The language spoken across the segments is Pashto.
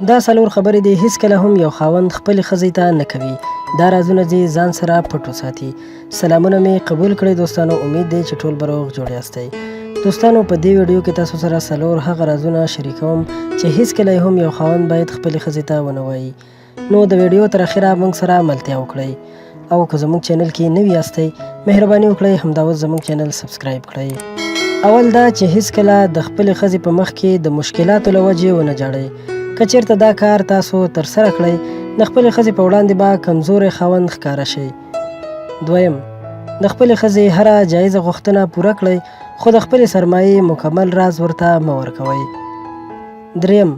دا څلور خبرې دي هیڅکله هم یو خاوند خپلې ښځې ته نه کوي. دا رازونه دې ځان سره پټ وساتي. سلامونه مې قبول کړئ دوستانو. امید دی چې ټول به روغ جوړ یاستئ. دوستانو په دې ویډیو کې تاسو سره څلور هغه رازونه شریکوم چې هیڅکله هم یو خاوند باید خپلې ښځې ته ونه وایي. نو د ویډیو تر اخره موږ سره ملتیا وکړئ او که زموږ چینل کې نوي یاستئ مهرباني وکړئ همدا اوس زموږ چینل سبسکرایب کړئ. اول دا چې هیڅکله د خپلې ښځې په مخ کې د مشکلاتو له وجې ونه جاړئ. که چېرته دا کار تاسو ترسره کړئ د خپلې ښځې په وړاندې به کمزوری خاوند ښکاره شئ. دویم، د خپلې ښځې هره جایزه غوښتنه پوره کړئ خو د خپلې سرمایې مکمل راز ورته مه ورکوئ. دریم،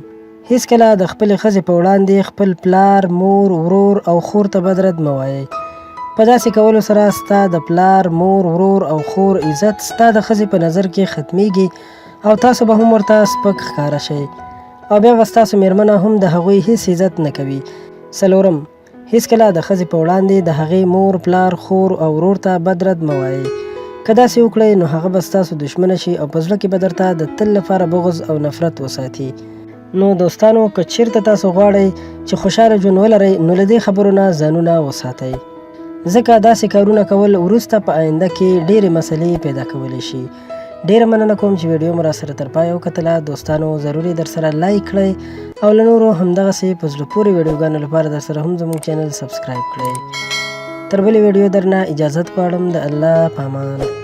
هیڅکله د خپلې ښځې په وړاندې خپل پلار، مور، ورور او خور ته بد رد مه وایئ. په داسې کولو سره ستا د پلار، مور، ورور او خور عزت ستا د ښځې په نظر کې ختمیږي او تاسو به هم ورته سپک ښکاره شئ او بیا به ستاسو مېرمنه هم د هغوی هیڅ عزت نه کوي. څلورم، هیڅکله د ښځې په وړاندې د هغې مور، پلار، خور او ورور ته بد رد مه وایئ. که داسې وکړئ نو هغه به ستاسو دښمنه شي او په زړه کې به درته د تل لپاره بغض او نفرت وساتي. نو دوستانو که چیرته تاسو غواړئ چې خوشحاله ژوند ولرئ نو له دې خبرو نه ځانونه وساتئ، ځکه داسې کارونه کول وروسته په آینده کې ډېرې مسلې پیدا کولی شي. ډیره مننه کوم چې ویډیو مو راسره تر پایه وکتله. دوستانو ضروري درسره لایک کړئ او له نورو همدغسې په زړه پورې ویډیوګانو لپاره درسره هم زموږ چینل سبسکرایب کړئ. تر بلې ویډیو درنه اجازت غواړم. د الله په امان.